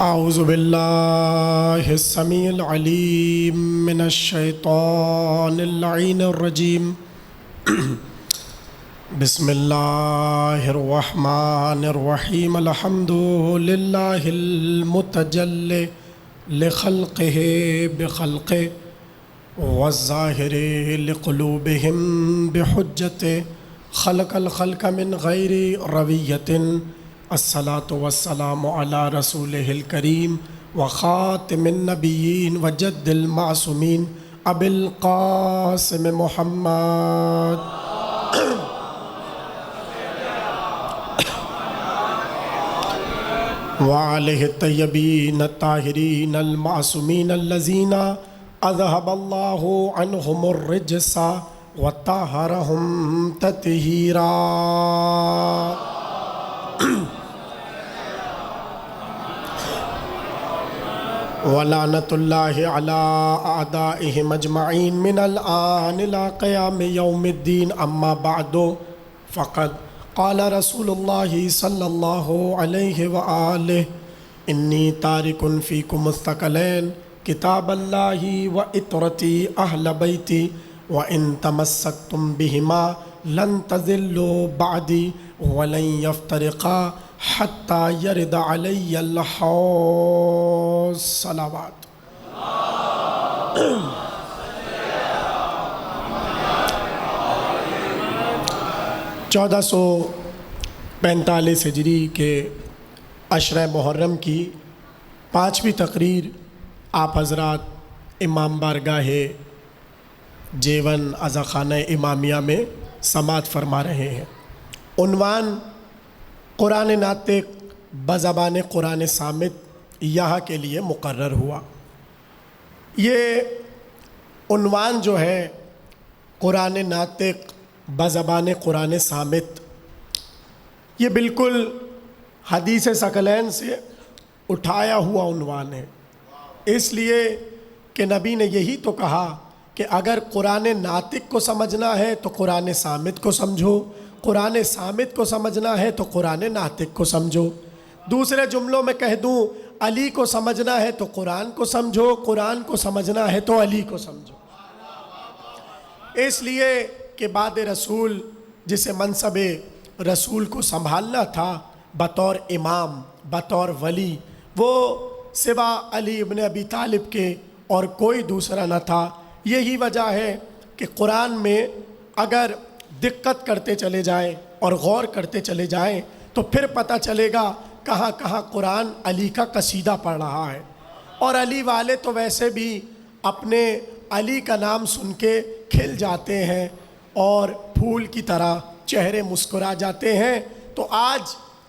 اعوذ باللہ السمیع العلیم من الشیطان اللعین الرجیم بسم اللہ الرحمن الرحیم الحمد للہ المتجلی لخلقہ بخلقہ والظاہر لقلوبہم بحجتہ خلق الخلق من غیر رویۃ الصلاۃ والسلام علی رسولہ الکریم وخاتم النبیین وجد المعصومین ابی القاسم محمد وعلیہ الطیبین الطاہرین المعصومین الذین اذہب اللہ عنہم الرجس وطہرہم تطہیرا. ولعنۃ اللہ علی اعدائہم اجمعین من الآن الی قیام یوم الدین. اما بعد فقد قال رسول اللہ صلی اللہ علیہ وآلہ انی تارک فیکم الثقلین کتاب اللہ و اطرتی اہل بیتی وان تمسکتم بہما لن تضلوا بعدی ولن یفترقا حتی یرد علی الحوض. صلوات. 1445 ہجری کے عشرہ محرم کی 5ویں تقریر آپ حضرات امام بارگاہ J1 عزاخانہ امامیہ میں سماعت فرما رہے ہیں. عنوان قرآن ناطق بزبان قرآن صامت یہاں کے لیے مقرر ہوا. یہ عنوان جو ہے قرآن ناطق بزبان قرآن صامت، یہ بالکل حدیث ثقلین سے اٹھایا ہوا عنوان ہے، اس لیے کہ نبی نے یہی تو کہا کہ اگر قرآن ناطق کو سمجھنا ہے تو قرآن صامت کو سمجھو، قرآن صامت کو سمجھنا ہے تو قرآن ناطق کو سمجھو. دوسرے جملوں میں کہہ دوں علی کو سمجھنا ہے تو قرآن کو سمجھو، قرآن کو سمجھنا ہے تو علی کو سمجھو. اس لیے کہ بعد رسول جسے منصب رسول کو سنبھالنا تھا بطور امام بطور ولی، وہ سوا علی ابن ابی طالب کے اور کوئی دوسرا نہ تھا. یہی وجہ ہے کہ قرآن میں اگر دقت کرتے چلے جائیں اور غور کرتے چلے جائیں تو پھر پتہ چلے گا کہاں کہاں قرآن علی کا قصیدہ پڑھ رہا ہے. اور علی والے تو ویسے بھی اپنے علی کا نام سن کے کھل جاتے ہیں اور پھول کی طرح چہرے مسکرا جاتے ہیں. تو آج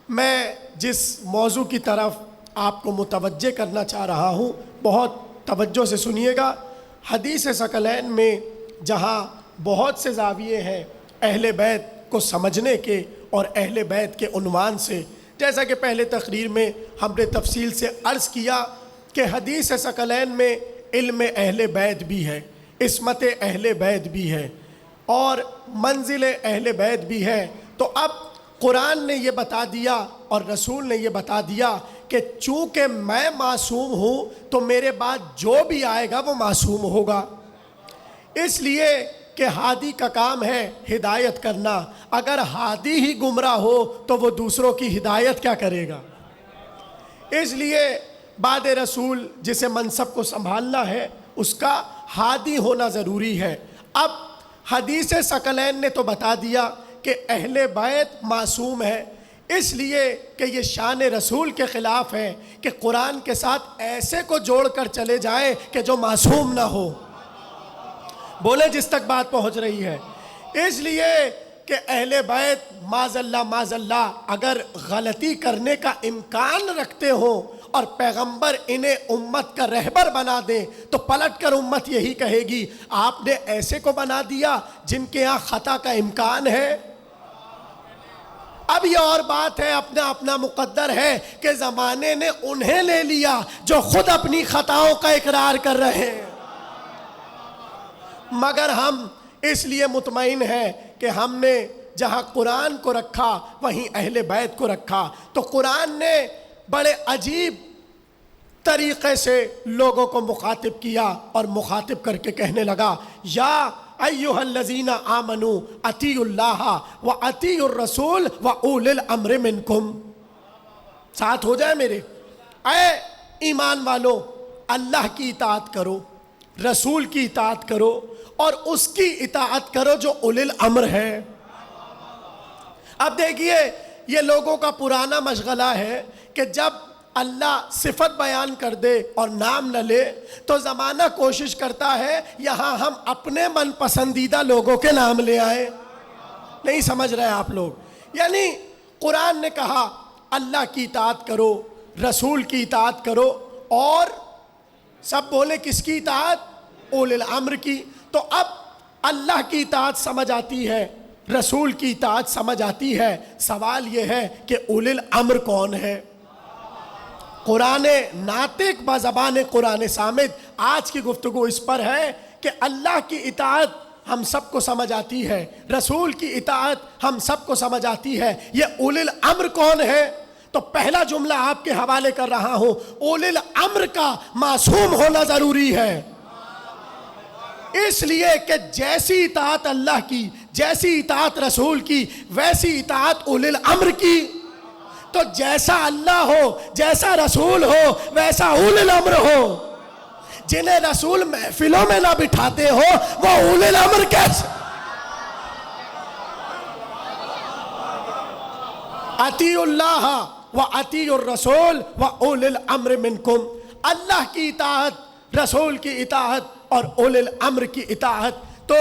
میں جس موضوع کی طرف آپ کو متوجہ کرنا چاہ رہا ہوں، بہت توجہ سے سنیے گا. حدیث ثقلین میں جہاں بہت سے زاویے ہیں اہل بیت کو سمجھنے کے اور اہل بیت کے عنوان سے، جیسا کہ پہلے تقریر میں ہم نے تفصیل سے عرض کیا کہ حدیث ثقلین میں علم اہل بیت بھی ہے، عصمت اہل بیت بھی ہے اور منزل اہل بیت بھی ہے. تو اب قرآن نے یہ بتا دیا اور رسول نے یہ بتا دیا کہ چونکہ میں معصوم ہوں تو میرے بعد جو بھی آئے گا وہ معصوم ہوگا. اس لیے کہ ہادی کا کام ہے ہدایت کرنا، اگر ہادی ہی گمراہ ہو تو وہ دوسروں کی ہدایت کیا کرے گا. اس لیے بعد رسول جسے منصب کو سنبھالنا ہے اس کا ہادی ہونا ضروری ہے. اب حدیث ثقلین نے تو بتا دیا کہ اہل بیت معصوم ہے، اس لیے کہ یہ شان رسول کے خلاف ہے کہ قرآن کے ساتھ ایسے کو جوڑ کر چلے جائیں کہ جو معصوم نہ ہو. بولے جس تک بات پہنچ رہی ہے. اس لیے کہ اہل بیت معاذ اللہ اگر غلطی کرنے کا امکان رکھتے ہوں اور پیغمبر انہیں امت کا رہبر بنا دیں تو پلٹ کر امت یہی کہے گی آپ نے ایسے کو بنا دیا جن کے ہاں خطا کا امکان ہے. اب یہ اور بات ہے، اپنا اپنا مقدر ہے کہ زمانے نے انہیں لے لیا جو خود اپنی خطاؤں کا اقرار کر رہے ہیں. مگر ہم اس لیے مطمئن ہیں کہ ہم نے جہاں قرآن کو رکھا وہیں اہل بیت کو رکھا. تو قرآن نے بڑے عجیب طریقے سے لوگوں کو مخاطب کیا اور مخاطب کر کے کہنے لگا یا ایھا الذین آمنوا اطیعوا اللہ و اطیعوا الرسول و اولی الامر منکم. ساتھ ہو جائے میرے. اے ایمان والو، اللہ کی اطاعت کرو، رسول کی اطاعت کرو اور اس کی اطاعت کرو جو اولی الامر ہے. اب دیکھیے یہ لوگوں کا پرانا مشغلہ ہے کہ جب اللہ صفت بیان کر دے اور نام نہ لے تو زمانہ کوشش کرتا ہے یہاں ہم اپنے من پسندیدہ لوگوں کے نام لے آئیں. نہیں سمجھ رہے آپ لوگ. یعنی قرآن نے کہا اللہ کی اطاعت کرو، رسول کی اطاعت کرو اور سب بولے کس کی اطاعت؟ اولی الامر کی. تو اب اللہ کی اطاعت سمجھ آتی ہے، رسول کی اطاعت سمجھ آتی ہے. سوال یہ ہے کہ اولی الامر کون ہے؟ قرآن ناطق بزبان قرآن صامت. آج کی گفتگو اس پر ہے کہ اللہ کی اطاعت ہم سب کو سمجھ آتی ہے، رسول کی اطاعت ہم سب کو سمجھ آتی ہے. یہ اولی الامر کون ہے؟ تو پہلا جملہ آپ کے حوالے کر رہا ہوں. اولی الامر کا معصوم ہونا ضروری ہے، اس لیے کہ جیسی اطاعت اللہ کی، جیسی اطاعت رسول کی، ویسی اطاعت اولی الامر کی. تو جیسا اللہ ہو، جیسا رسول ہو، ویسا اولی الامر ہو. جنہیں رسول محفلوں میں نہ بٹھاتے ہو وہ اولی الامر کیسے؟ اطیعوا اللہ و اطیعوا الرسول و اولی الامر منکم. اللہ کی اطاعت، رسول کی اطاعت اور اولی الامر کی اطاعت. تو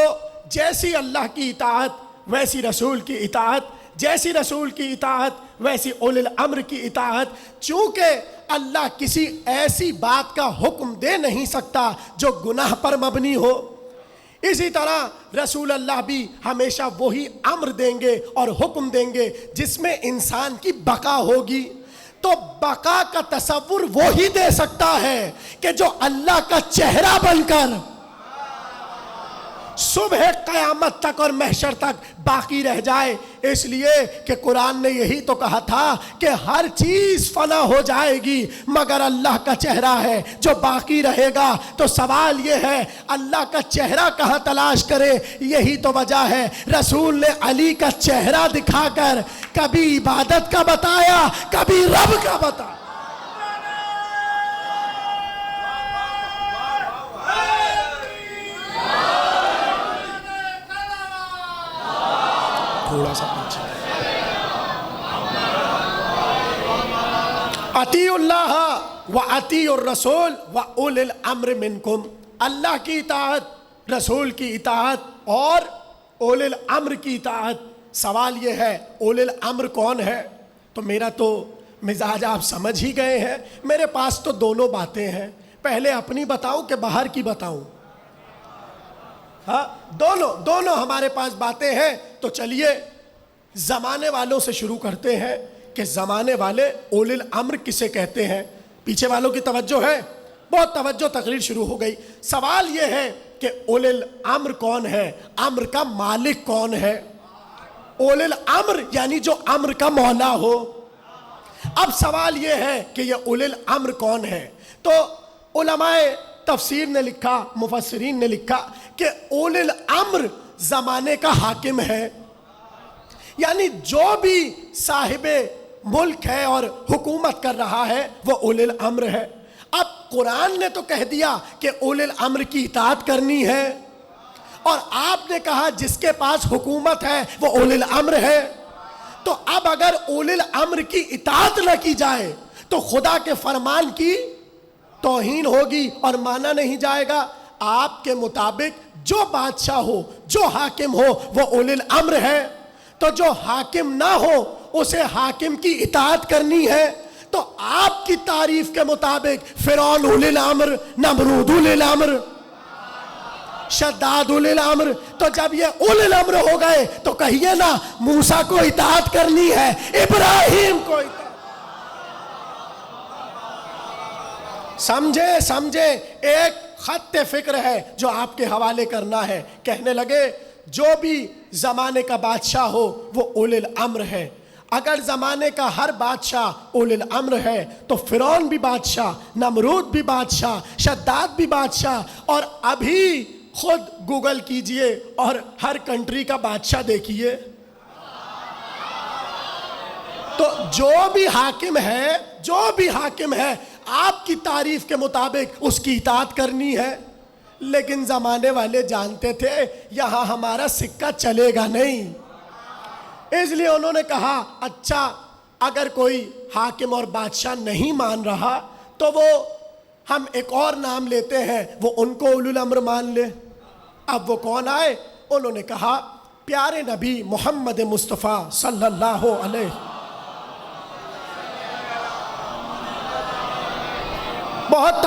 جیسی اللہ کی اطاعت ویسی رسول کی اطاعت، جیسی رسول کی اطاعت ویسی اولی الامر کی اطاعت. چونکہ اللہ کسی ایسی بات کا حکم دے نہیں سکتا جو گناہ پر مبنی ہو، اسی طرح رسول اللہ بھی ہمیشہ وہی امر دیں گے اور حکم دیں گے جس میں انسان کی بقا ہوگی. تو بقا کا تصور وہی دے سکتا ہے کہ جو اللہ کا چہرہ بن کر صبح قیامت تک اور محشر تک باقی رہ جائے. اس لیے کہ قرآن نے یہی تو کہا تھا کہ ہر چیز فنا ہو جائے گی مگر اللہ کا چہرہ ہے جو باقی رہے گا. تو سوال یہ ہے اللہ کا چہرہ کہاں تلاش کرے؟ یہی تو وجہ ہے رسول نے علی کا چہرہ دکھا کر کبھی عبادت کا بتایا، کبھی رب کا بتایا. تھوڑا سا پیچھے. اطیعوا اللہ و اطیعوا الرسول و اولی الامر منکم. اللہ کی اطاعت، رسول کی اطاعت اور اولی الامر کی اطاعت. سوال یہ ہے اولی الامر کون ہے؟ تو میرا تو مزاج آپ سمجھ ہی گئے ہیں. میرے پاس تو دونوں باتیں ہیں. پہلے اپنی بتاؤں کہ باہر کی بتاؤں؟ ہاں دونوں ہمارے پاس باتیں ہیں. تو چلیے زمانے والوں سے شروع کرتے ہیں کہ زمانے والے اولی الامر کسے کہتے ہیں. پیچھے والوں کی توجہ ہے؟ بہت توجہ. تقریر شروع ہو گئی. سوال یہ ہے کہ اولی الامر کون ہے؟ امر کا مالک کون ہے؟ اولی الامر یعنی جو امر کا مولا ہو. اب سوال یہ ہے کہ یہ اولی الامر کون ہے؟ تو علماء تفسیر نے لکھا، مفسرین نے لکھا کہ اولی الامر زمانے کا حاکم ہے. یعنی جو بھی صاحب ملک ہے اور حکومت کر رہا ہے وہ اولی الامر ہے. اب قرآن نے تو کہہ دیا کہ اولی الامر کی اطاعت کرنی ہے اور آپ نے کہا جس کے پاس حکومت ہے وہ اولی الامر ہے. تو اب اگر اولی الامر کی اطاعت نہ کی جائے تو خدا کے فرمان کی توہین ہوگی اور مانا نہیں جائے گا. آپ کے مطابق جو بادشاہ ہو، جو حاکم ہو وہ اولی الامر ہے. تو جو حاکم نہ ہو اسے حاکم کی اطاعت کرنی ہے. تو آپ کی تعریف کے مطابق فرعون اولی الامر، نمرود اولی الامر، شداد اولی الامر. تو جب یہ اولی الامر ہو گئے تو کہیے نا موسیٰ کو اطاعت کرنی ہے، ابراہیم کو اطاعت. سمجھے ایک خط فکر ہے جو آپ کے حوالے کرنا ہے. کہنے لگے جو بھی زمانے کا بادشاہ ہو وہ اولی الامر ہے. اگر زمانے کا ہر بادشاہ اولو الامر ہے تو فرعون بھی بادشاہ، نمرود بھی بادشاہ، شداد بھی بادشاہ، اور ابھی خود گوگل کیجئے اور ہر کنٹری کا بادشاہ دیکھیے. تو جو بھی حاکم ہے آپ کی تعریف کے مطابق اس کی اطاعت کرنی ہے. لیکن زمانے والے جانتے تھے یہاں ہمارا سکہ چلے گا نہیں، اس لیے انہوں نے کہا اچھا اگر کوئی حاکم اور بادشاہ نہیں مان رہا تو وہ ہم ایک اور نام لیتے ہیں، وہ ان کو اولو الامر مان لے. اب وہ کون آئے؟ انہوں نے کہا پیارے نبی محمد مصطفیٰ صلی اللہ علیہ. بہت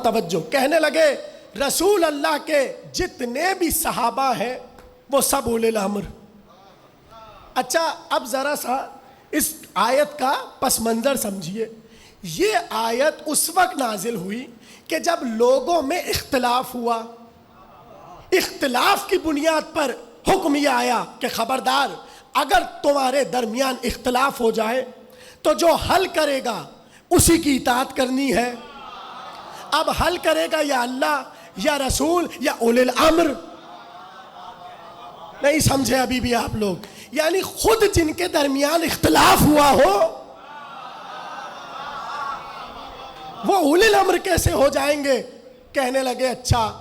توجہ. کہنے لگے رسول اللہ کے جتنے بھی صحابہ ہیں وہ سب اولو الامر. اچھا اب ذرا سا اس آیت کا پس منظر سمجھیے. یہ آیت اس وقت نازل ہوئی کہ جب لوگوں میں اختلاف ہوا. اختلاف کی بنیاد پر حکم یہ آیا کہ خبردار اگر تمہارے درمیان اختلاف ہو جائے تو جو حل کرے گا اسی کی اطاعت کرنی ہے. اب حل کرے گا یا اللہ یا رسول یا اولو الامر. نہیں سمجھے ابھی بھی آپ لوگ؟ یعنی خود جن کے درمیان اختلاف ہوا ہو وہ اولو الامر کیسے ہو جائیں گے؟ کہنے لگے اچھا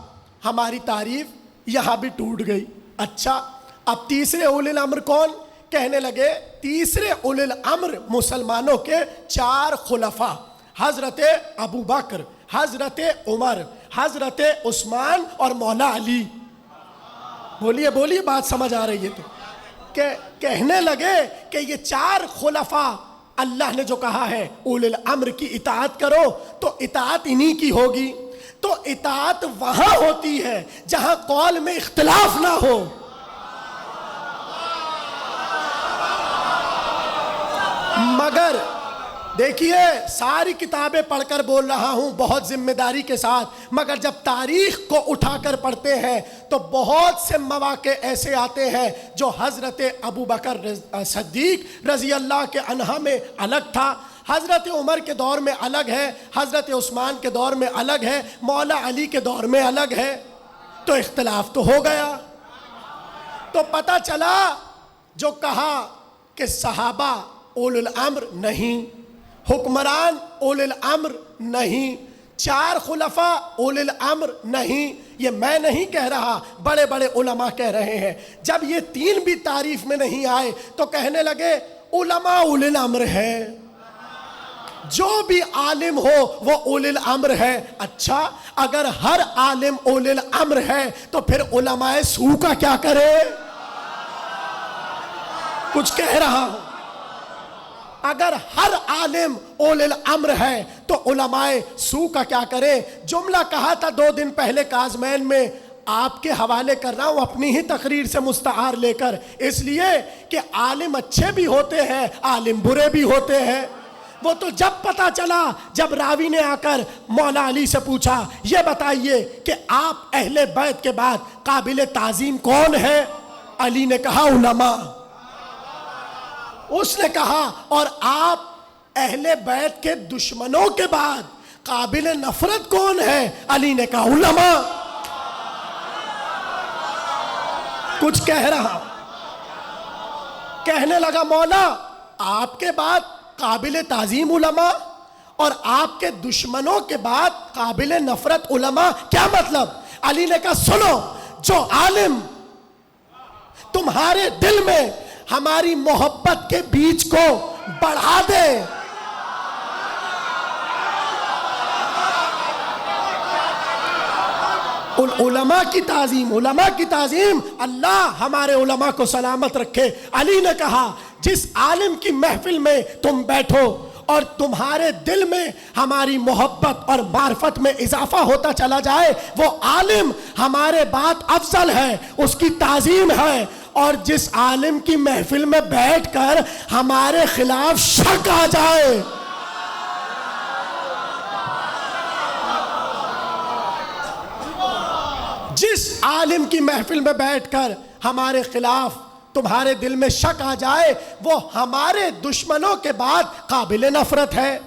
ہماری تعریف یہاں بھی ٹوٹ گئی. اچھا اب تیسرے اولو الامر کون؟ کہنے لگے تیسرے اولو الامر مسلمانوں کے 4 خلفاء، حضرت ابو بکر، حضرت عمر، حضرت عثمان اور مولا علی. بولیے بات سمجھ آ رہی ہے تو؟ کہ کہنے لگے کہ یہ 4 خلفاء اللہ نے جو کہا ہے اولو الامر کی اطاعت کرو تو اطاعت انہی کی ہوگی. تو اطاعت وہاں ہوتی ہے جہاں قول میں اختلاف نہ ہو. مگر دیکھیے ساری کتابیں پڑھ کر بول رہا ہوں بہت ذمہ داری کے ساتھ، مگر جب تاریخ کو اٹھا کر پڑھتے ہیں تو بہت سے مواقع ایسے آتے ہیں جو حضرت ابو بکر صدیق رضی اللہ کے عنہ میں الگ تھا، حضرت عمر کے دور میں الگ ہے، حضرت عثمان کے دور میں الگ ہے، مولا علی کے دور میں الگ ہے. تو اختلاف تو ہو گیا. تو پتہ چلا جو کہا کہ صحابہ اولو الامر نہیں، حکمران اولو الامر نہیں، 4 خلفاء اولو الامر نہیں، یہ میں نہیں کہہ رہا، بڑے بڑے علماء کہہ رہے ہیں. جب یہ 3 بھی تعریف میں نہیں آئے تو کہنے لگے علماء اولو الامر ہے، جو بھی عالم ہو وہ اولو الامر ہے. اچھا اگر ہر عالم اولو الامر ہے تو پھر علماء سو کا کیا کرے؟ کچھ کہہ رہا ہوں. اگر ہر عالم اولو الامر ہے تو علماء سو کا کیا کرے؟ جملہ کہا تھا 2 دن پہلے کازمین میں، آپ کے حوالے کر رہا ہوں اپنی ہی تقریر سے مستعار لے کر، اس لیے کہ عالم اچھے بھی ہوتے ہیں عالم برے بھی ہوتے ہیں. وہ تو جب پتہ چلا جب راوی نے آ کر مولا علی سے پوچھا یہ بتائیے کہ آپ اہل بیت کے بعد قابل تعظیم کون ہے؟ علی نے کہا علماء. اس نے کہا اور آپ اہل بیت کے دشمنوں کے بعد قابل نفرت کون ہے؟ علی نے کہا علماء. کچھ کہہ رہا. کہنے لگا مولا آپ کے بعد قابل تعظیم علماء اور آپ کے دشمنوں کے بعد قابل نفرت علماء، کیا مطلب؟ علی نے کہا سنو، جو عالم تمہارے دل میں ہماری محبت کے بیج کو بڑھا دے، علماء کی تعظیم، اللہ ہمارے علماء کو سلامت رکھے. علی نے کہا جس عالم کی محفل میں تم بیٹھو اور تمہارے دل میں ہماری محبت اور معرفت میں اضافہ ہوتا چلا جائے وہ عالم ہمارے بعد افضل ہے، اس کی تعظیم ہے. اور جس عالم کی محفل میں بیٹھ کر ہمارے خلاف شک آ جائے، جس عالم کی محفل میں بیٹھ کر ہمارے خلاف تمہارے دل میں شک آ جائے وہ ہمارے دشمنوں کے بعد قابل نفرت ہے۔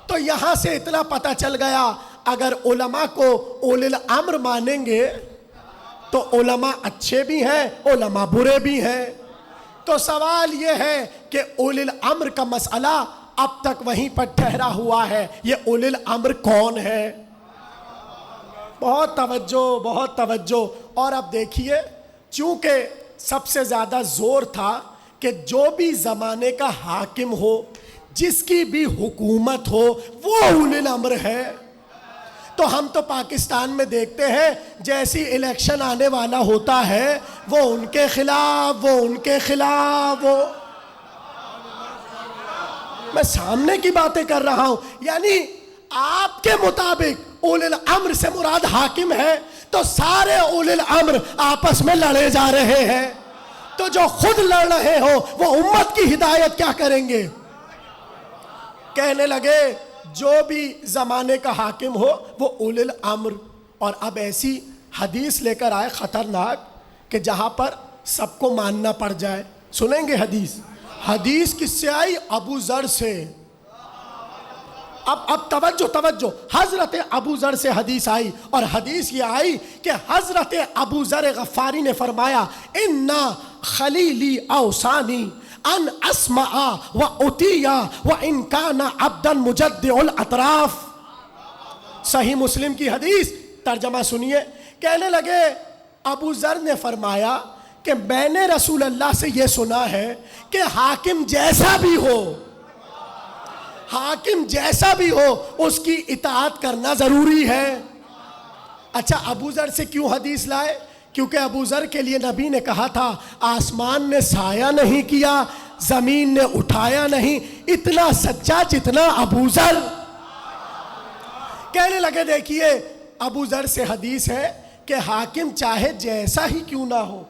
تو یہاں سے اتنا پتہ چل گیا اگر علماء کو اولی الامر مانیں گے تو علماء اچھے بھی ہیں، علماء برے بھی ہیں۔ تو سوال یہ ہے کہ اولی الامر کا مسئلہ اب تک وہیں پر ٹھہرا ہوا ہے، یہ اولی الامر کون ہے؟ بہت توجہ، بہت توجہ۔ اور اب دیکھیے، چونکہ سب سے زیادہ زور تھا کہ جو بھی زمانے کا حاکم ہو، جس کی بھی حکومت ہو، وہ اولی الامر ہے۔ تو ہم تو پاکستان میں دیکھتے ہیں جیسی الیکشن آنے والا ہوتا ہے وہ ان کے خلاف، وہ ان کے خلاف، وہ میں سامنے کی باتیں کر رہا ہوں۔ یعنی آپ کے مطابق اولی الامر سے مراد حاکم ہے تو سارے اولی الامر آپس میں لڑے جا رہے ہیں۔ تو جو خود لڑ رہے ہو وہ امت کی ہدایت کیا کریں گے؟ کہنے لگے جو بھی زمانے کا حاکم ہو وہ اولی الامر۔ اور اب ایسی حدیث لے کر آئے خطرناک کہ جہاں پر سب کو ماننا پڑ جائے۔ سنیں گے حدیث؟ حدیث کس سے آئی؟ ابو ذر سے۔ اب توجہ، حضرت ابو ذر سے حدیث آئی، اور حدیث یہ آئی کہ حضرت ابو ذر غفاری نے فرمایا اِنَّا خلیلی اوصانی ان اسمع و اطیع و ان کان عبدا مجدع الاطراف۔ صحیح مسلم کی حدیث، ترجمہ سنیے۔ کہنے لگے ابو ذر نے فرمایا کہ میں نے رسول اللہ سے یہ سنا ہے کہ حاکم جیسا بھی ہو، حاکم جیسا بھی ہو اس کی اطاعت کرنا ضروری ہے۔ اچھا، ابو ذر سے کیوں حدیث لائے؟ کیونکہ ابو ذر کے لیے نبی نے کہا تھا آسمان نے سایہ نہیں کیا، زمین نے اٹھایا نہیں، اتنا سچا جتنا ابو ذر۔ کہنے لگے دیکھیے ابو ذر سے حدیث ہے کہ حاکم چاہے جیسا ہی کیوں نہ ہو،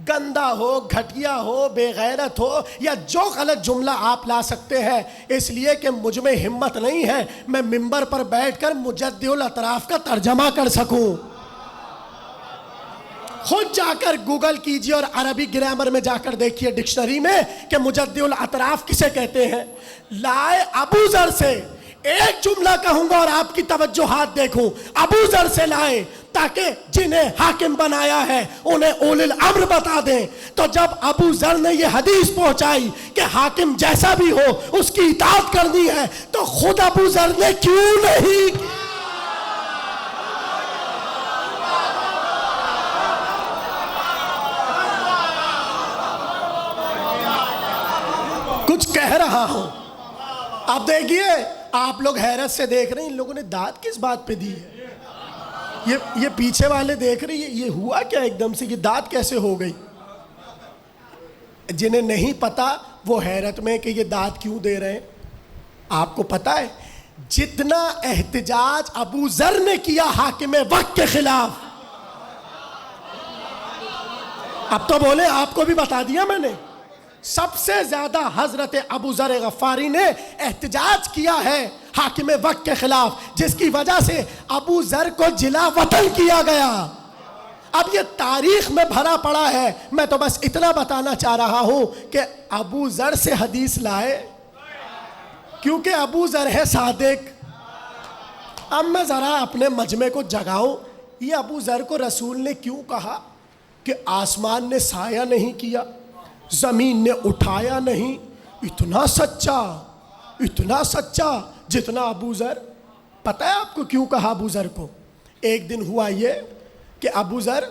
گندا ہو، گھٹیا ہو، بے غیرت ہو، یا جو غلط جملہ آپ لا سکتے ہیں، اس لیے کہ مجھ میں ہمت نہیں ہے میں منبر پر بیٹھ کر مجدع الاطراف کا ترجمہ کر سکوں۔ خود جا کر گوگل کیجئے اور عربی گرامر میں جا کر دیکھیے ڈکشنری میں کہ مجدع الاطراف کسے کہتے ہیں۔ لائے ابو ذر سے، ایک جملہ کہوں گا اور آپ کی توجہات دیکھوں، ابو ذر سے لائے تاکہ جنہیں حاکم بنایا ہے انہیں اولی الامر بتا دیں۔ تو جب ابو ذر نے یہ حدیث پہنچائی کہ حاکم جیسا بھی ہو اس کی اطاعت کرنی ہے، تو خود ابو ذر نے کیوں نہیں کی؟ کچھ کہہ رہا ہوں، اب دیکھیے آپ لوگ حیرت سے دیکھ رہے ہیں ان لوگوں نے داد کس بات پہ دی ہے؟ یہ پیچھے والے دیکھ رہے ہیں یہ ہوا کیا ایک دم سے، یہ داد کیسے ہو گئی؟ جنہیں نہیں پتا وہ حیرت میں کہ یہ داد کیوں دے رہے ہیں۔ آپ کو پتا ہے جتنا احتجاج ابو ذر نے کیا حاکم وقت کے خلاف، اب تو بولے آپ کو بھی بتا دیا میں نے، سب سے زیادہ حضرت ابو ذر غفاری نے احتجاج کیا ہے حاکم وقت کے خلاف، جس کی وجہ سے ابو ذر کو جلا وطن کیا گیا۔ اب یہ تاریخ میں بھرا پڑا ہے، میں تو بس اتنا بتانا چاہ رہا ہوں کہ ابو ذر سے حدیث لائے کیونکہ ابو ذر ہے صادق۔ اب میں ذرا اپنے مجمع کو جگاؤں، یہ ابو ذر کو رسول نے کیوں کہا کہ آسمان نے سایہ نہیں کیا، زمین نے اٹھایا نہیں؟ اتنا سچا جتنا ابو ذر۔ پتہ ہے آپ کو کیوں کہا ابو ذر کو؟ ایک دن ہوا یہ کہ ابو ذر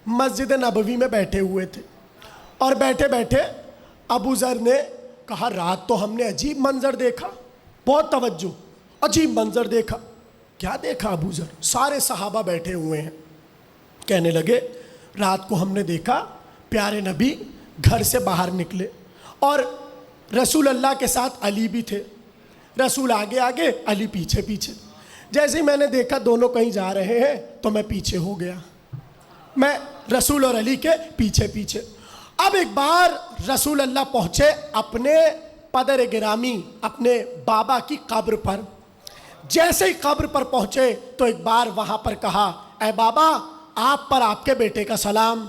مسجد نبوی میں بیٹھے ہوئے تھے، اور بیٹھے بیٹھے ابو ذر نے کہا رات تو ہم نے عجیب منظر دیکھا، بہت توجہ، عجیب منظر دیکھا۔ کیا دیکھا ابو ذر؟ سارے صحابہ بیٹھے ہوئے ہیں، کہنے لگے رات کو ہم نے دیکھا پیارے نبی گھر سے باہر نکلے اور رسول اللہ کے ساتھ علی بھی تھے، رسول آگے آگے علی پیچھے پیچھے۔ جیسے میں نے دیکھا دونوں کہیں جا رہے ہیں تو میں پیچھے ہو گیا، میں رسول اور علی کے پیچھے پیچھے۔ اب ایک بار رسول اللہ پہنچے اپنے پدر گرامی، اپنے بابا کی قبر پر۔ جیسے ہی قبر پر پہنچے تو ایک بار وہاں پر کہا اے بابا آپ پر آپ کے بیٹے کا سلام۔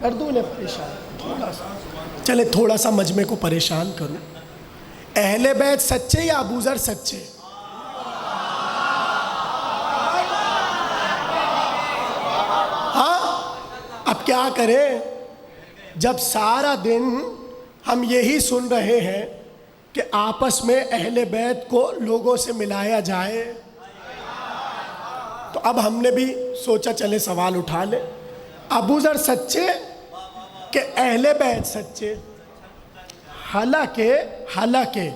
کر دوں انہیں پریشان تھوڑا سا؟ چلے تھوڑا سا مجمع کو پریشان کروں. اہل بیت سچے یا ابو ذر سچے؟ ہاں اب کیا کریں جب سارا دن ہم یہی سن رہے ہیں کہ آپس میں اہل بیت کو لوگوں سے ملایا جائے. تو اب ہم نے بھی سوچا چلے سوال اٹھا لیں. ابو ذر سچے کہ اہل بیت سچے؟ حالانکہ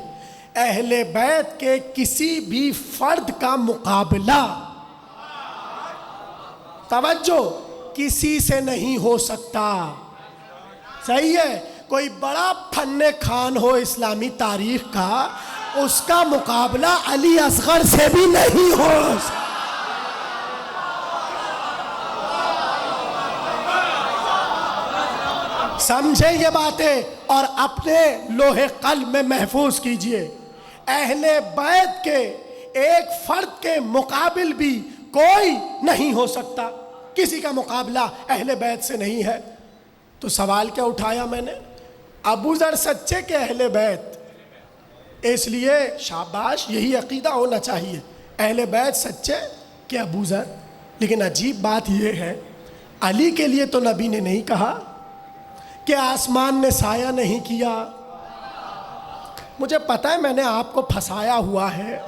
اہل بیت کے کسی بھی فرد کا مقابلہ، توجہ، کسی سے نہیں ہو سکتا. صحیح ہے؟ کوئی بڑا فن خان ہو اسلامی تاریخ کا، اس کا مقابلہ علی اصغر سے بھی نہیں ہو سکتا. سمجھیں یہ باتیں اور اپنے لوح قلب میں محفوظ کیجئے. اہل بیت کے ایک فرد کے مقابل بھی کوئی نہیں ہو سکتا. کسی کا مقابلہ اہل بیت سے نہیں ہے. تو سوال کیا اٹھایا میں نے؟ ابو ذر سچے کہ اہل بیت؟ اس لیے شاباش، یہی عقیدہ ہونا چاہیے، اہل بیت سچے کہ ابو ذر. لیکن عجیب بات یہ ہے، علی کے لیے تو نبی نے نہیں کہا کہ آسمان نے سایہ نہیں کیا. مجھے پتہ ہے میں نے آپ کو پھنسایا ہوا ہے،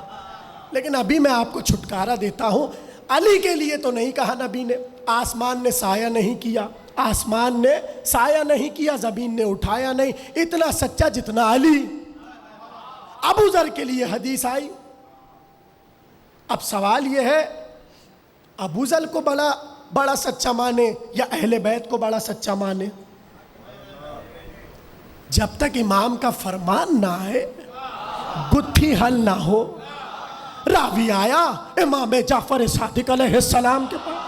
لیکن ابھی میں آپ کو چھٹکارا دیتا ہوں. علی کے لیے تو نہیں کہا نبی نے آسمان نے سایہ نہیں کیا، آسمان نے سایہ نہیں کیا، زمین نے اٹھایا نہیں. اتنا سچا جتنا علی. ابو ذر کے لیے حدیث آئی. اب سوال یہ ہے، ابو ذر کو بڑا سچا مانے یا اہل بیت کو بڑا سچا مانے؟ جب تک امام کا فرمان نہ آئے، گتھی حل نہ ہو. راوی آیا امام جعفر صادق علیہ السلام کے پاس.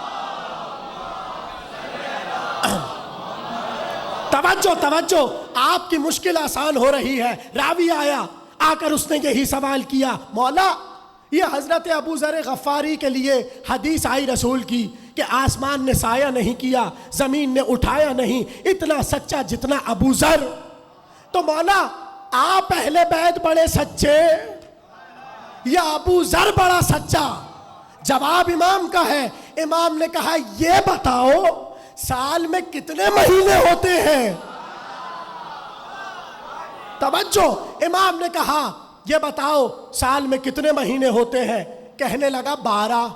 توجہ، آپ کی مشکل آسان ہو رہی ہے. راوی آیا، آ کر اس نے یہی سوال کیا، مولا یہ حضرت ابو ذر غفاری کے لیے حدیث آئی رسول کی کہ آسمان نے سایہ نہیں کیا، زمین نے اٹھایا نہیں. اتنا سچا جتنا ابو ذر، تو مولا آپ اہل بیت بڑے سچے یا ابو ذر بڑا سچا؟ جواب امام کا ہے. امام نے کہا یہ بتاؤ سال میں کتنے مہینے ہوتے ہیں؟ توجہ، امام نے کہا یہ بتاؤ سال میں کتنے مہینے ہوتے ہیں؟ کہنے لگا 12.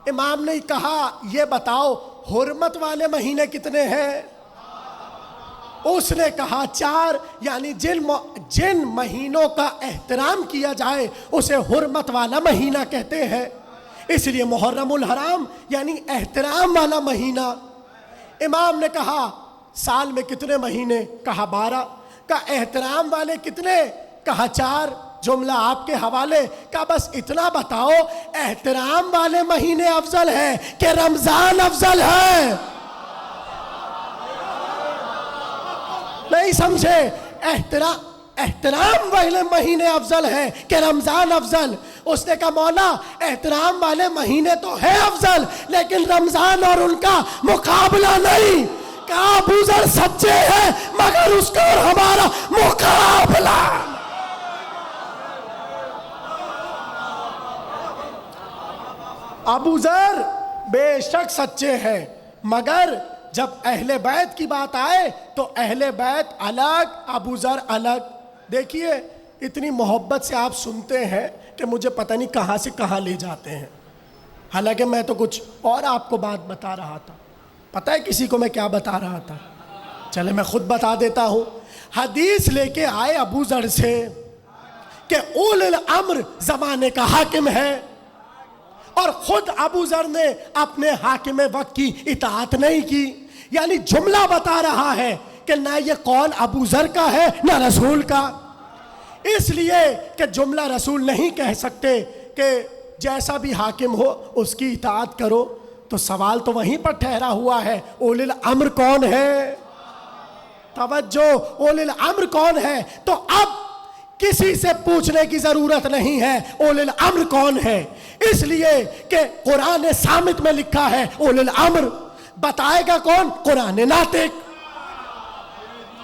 امام نے کہا یہ بتاؤ حرمت والے مہینے کتنے ہیں؟ اس نے کہا 4. یعنی جن مہینوں کا احترام کیا جائے اسے حرمت والا مہینہ کہتے ہیں. اس لیے محرم الحرام یعنی احترام والا مہینہ. امام نے کہا سال میں کتنے مہینے؟ کہا 12. کا احترام والے کتنے؟ کہا 4. جملہ آپ کے حوالے. کہا بس اتنا بتاؤ احترام والے مہینے افضل ہیں کہ رمضان افضل ہے؟ نہیں سمجھے؟ احترام والے مہینے افضل ہیں کہ رمضان افضل؟ اس نے کہا مولا احترام والے مہینے تو ہیں افضل، لیکن رمضان اور ان کا مقابلہ نہیں. کہا ابو ذر سچے ہیں مگر اس کا اور ہمارا مقابلہ. ابو ذر بے شک سچے ہیں، مگر جب اہل بیت کی بات آئے تو اہل بیت الگ، ابو ذر الگ. دیکھیے اتنی محبت سے آپ سنتے ہیں کہ مجھے پتہ نہیں کہاں سے کہاں لے جاتے ہیں. حالانکہ میں تو کچھ اور آپ کو بات بتا رہا تھا. پتہ ہے کسی کو میں کیا بتا رہا تھا؟ چلے میں خود بتا دیتا ہوں. حدیث لے کے آئے ابو ذر سے کہ اول الامر زمانے کا حاکم ہے، اور خود ابو ذر نے اپنے حاکم وقت کی اطاعت نہیں کی. یعنی جملہ بتا رہا ہے کہ نہ یہ قول ابو ذر کا ہے نہ رسول کا. اس لیے کہ جملہ رسول نہیں کہہ سکتے کہ جیسا بھی حاکم ہو اس کی اطاعت کرو. تو سوال تو وہیں پر ٹھہرا ہوا ہے، اول الامر کون ہے؟ توجہ، اول الامر کون ہے؟ تو اب کسی سے پوچھنے کی ضرورت نہیں ہے اول الامر کون ہے. اس لیے کہ قرآن ثابت میں لکھا ہے اول الامر. بتائے گا کون؟ قرآن ناطق.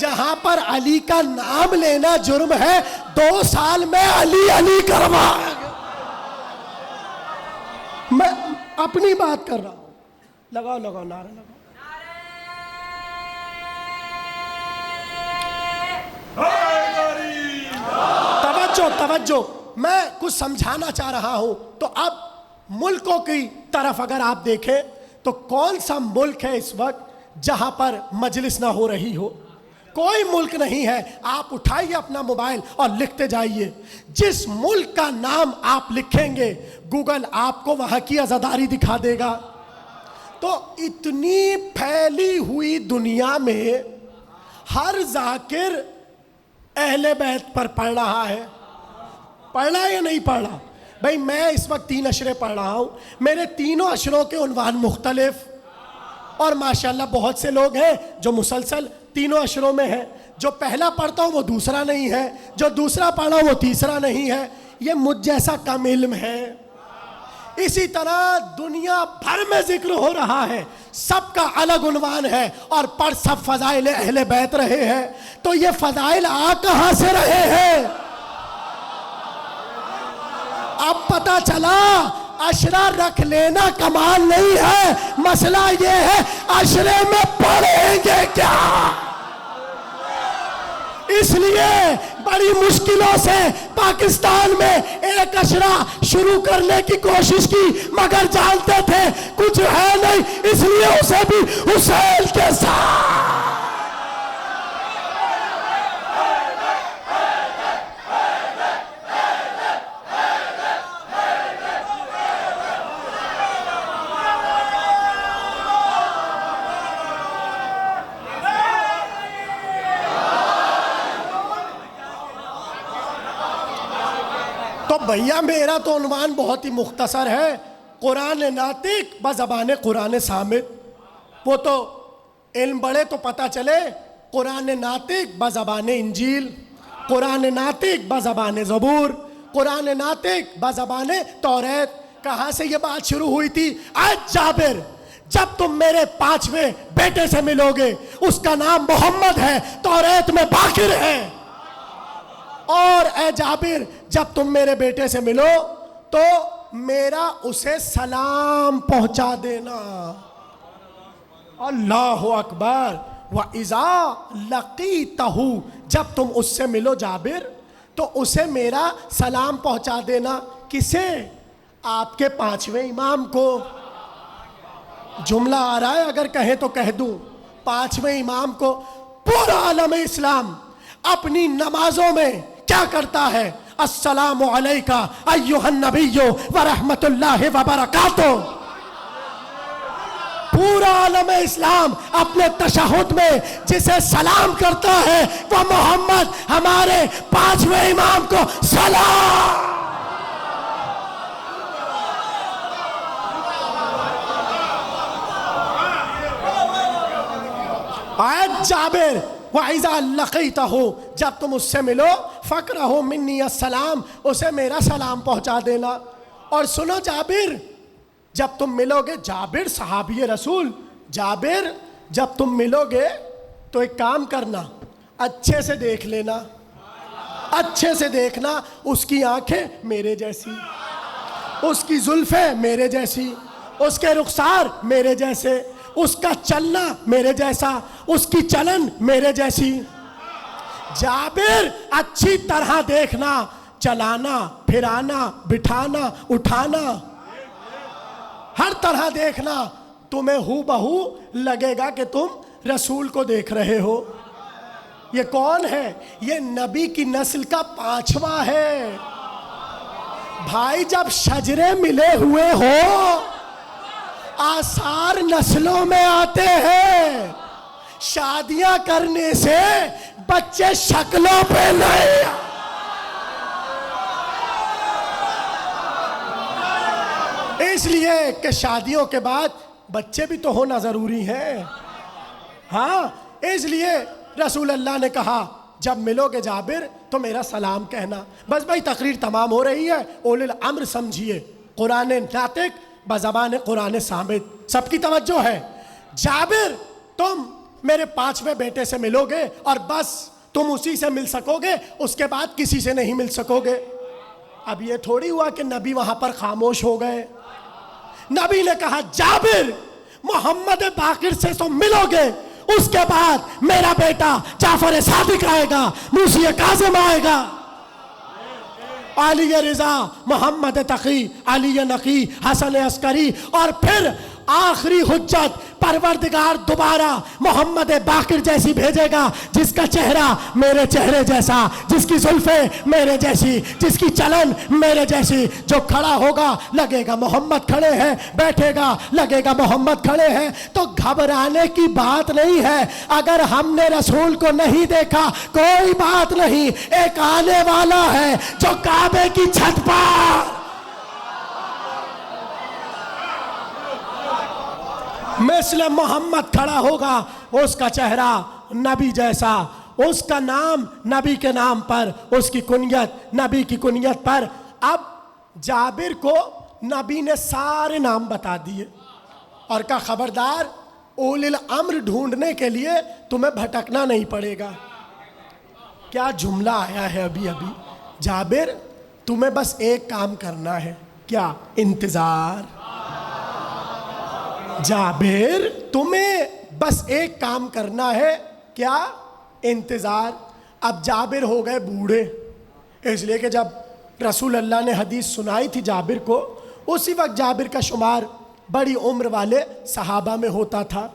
جہاں پر علی کا نام لینا جرم ہے، 2 سال میں علی علی کروا. میں اپنی بات کر رہا ہوں. لگاؤ نعرہ لگاؤ. توجہ میں کچھ سمجھانا چاہ رہا ہوں. تو اب ملکوں کی طرف اگر آپ دیکھیں تو کون سا ملک ہے اس وقت جہاں پر مجلس نہ ہو رہی ہو؟ کوئی ملک نہیں ہے. آپ اٹھائیے اپنا موبائل اور لکھتے جائیے. جس ملک کا نام آپ لکھیں گے گوگل آپ کو وہاں کی عزاداری دکھا دے گا. تو اتنی پھیلی ہوئی دنیا میں ہر ذاکر اہل بیت پر پڑھ رہا ہے. پڑھ رہا ہے یا نہیں پڑھ رہا؟ بھائی میں اس وقت 3 اشرے پڑھ رہا ہوں. میرے تینوں اشروں کے عنوان مختلف، اور ماشاءاللہ بہت سے لوگ ہیں جو مسلسل تینوں اشروں میں ہیں. جو پہلا پڑھتا ہوں وہ دوسرا نہیں ہے، جو دوسرا پڑھا وہ تیسرا نہیں ہے. یہ مجھ جیسا کم علم ہے. اسی طرح دنیا بھر میں ذکر ہو رہا ہے، سب کا الگ عنوان ہے، اور پڑھ سب فضائل اہل بیت رہے ہیں. تو یہ فضائل آ کہاں سے رہے ہیں؟ اب پتہ چلا عشرہ رکھ لینا کمال نہیں ہے، مسئلہ یہ ہے عشرے میں پڑھیں گے کیا. اس لیے بڑی مشکلوں سے پاکستان میں ایک عشرہ شروع کرنے کی کوشش کی، مگر جانتے تھے کچھ ہے نہیں، اس لیے اسے بھی حسین کے ساتھ. تو بھیا میرا تو عنوان بہت ہی مختصر ہے، قرآن ناطق بزبان قرآن صامت. وہ تو علم بڑھے تو پتہ چلے قرآن ناطق بزبان انجیل، قرآن ناطق بزبان زبور، قرآن ناطق بزبان توریت. کہاں سے یہ بات شروع ہوئی تھی؟ آج جابر جب تم میرے 5ویں بیٹے سے ملو گے، اس کا نام محمد ہے، توریت میں باقر ہے، اور اے جابر جب تم میرے بیٹے سے ملو تو میرا اسے سلام پہنچا دینا. اللہ اکبر. وَإِذَا لَقِيتَهُ جب تم اس سے ملو جابر تو اسے میرا سلام پہنچا دینا. کسے؟ آپ کے 5ویں امام کو. جملہ آ رہا ہے، اگر کہیں تو کہہ دوں. 5ویں امام کو. پورا عالم اسلام اپنی نمازوں میں کیا کرتا ہے؟ السلام علیکہ ایھا النبی ورحمۃ اللہ وبرکاتہ. پورا عالم اسلام اپنے تشہد میں جسے سلام کرتا ہے وہ محمد ہمارے 5ویں امام کو سلام. آیت جابر وَإِذَا لَقِيتَهُ جب تم اس سے ملو فَقْرَهُ مِنِّي السلام اسے میرا سلام پہنچا دینا. اور سنو جابر جب تم ملو گے، جابر صحابی رسول، جابر جب تم ملو گے تو ایک کام کرنا، اچھے سے دیکھ لینا، اچھے سے دیکھنا. اس کی آنکھیں میرے جیسی، اس کی زلفیں میرے جیسی، اس کے رخسار میرے جیسے، اس کا چلنا میرے جیسا، اس کی چلن میرے جیسی. جابر اچھی طرح دیکھنا، چلانا پھرانا بٹھانا اٹھانا ہر طرح دیکھنا. تمہیں ہو بہو لگے گا کہ تم رسول کو دیکھ رہے ہو. یہ کون ہے؟ یہ نبی کی نسل کا 5واں ہے. بھائی جب شجرے ملے ہوئے ہو آثار نسلوں میں آتے ہیں. شادیاں کرنے سے بچے شکلوں پہ نہیں. اس لیے کہ شادیوں کے بعد بچے بھی تو ہونا ضروری ہے. ہاں اس لیے رسول اللہ نے کہا جب ملو گے جابر تو میرا سلام کہنا. بس بھائی تقریر تمام ہو رہی ہے، اولل الامر سمجھیے. قرآن ناطق بزبان قرآن صامت، سب کی توجہ ہے. جابر تم میرے 5ویں بیٹے سے ملو گے اور بس تم اسی سے مل سکو گے, اس کے بعد کسی سے نہیں مل سکو گے. اب یہ تھوڑی ہوا کہ نبی وہاں پر خاموش ہو گئے. نبی نے کہا جابر محمد باقر سے تو ملو گے, اس کے بعد میرا بیٹا جعفر صادق آئے گا, موسی کاظم آئے گا, علی رضا, محمد تقی, علی نقی, حسن عسکری, اور پھر آخری حجت پروردگار دوبارہ محمد باقر جیسی بھیجے گا, جس کا چہرہ میرے چہرے جیسا, جس کی زلفیں میرے جیسی, جس کی چلن میرے جیسی. جو کھڑا ہوگا لگے گا محمد کھڑے ہیں, بیٹھے گا لگے گا محمد کھڑے ہیں. تو گھبرانے کی بات نہیں ہے. اگر ہم نے رسول کو نہیں دیکھا کوئی بات نہیں, ایک آنے والا ہے جو کعبے کی چھت پر مثل محمد کھڑا ہوگا, اس کا چہرہ نبی جیسا, اس کا نام نبی کے نام پر, اس کی کنیت نبی کی کنیت پر. اب جابر کو نبی نے سارے نام بتا دیے اور کہا خبردار, اولی الامر ڈھونڈنے کے لیے تمہیں بھٹکنا نہیں پڑے گا. کیا جملہ آیا ہے ابھی ابھی, جابر تمہیں بس ایک کام کرنا ہے, کیا؟ انتظار. جابر تمہیں بس ایک کام کرنا ہے, کیا؟ انتظار. اب جابر ہو گئے بوڑھے, اس لیے کہ جب رسول اللہ نے حدیث سنائی تھی جابر کو, اسی وقت جابر کا شمار بڑی عمر والے صحابہ میں ہوتا تھا.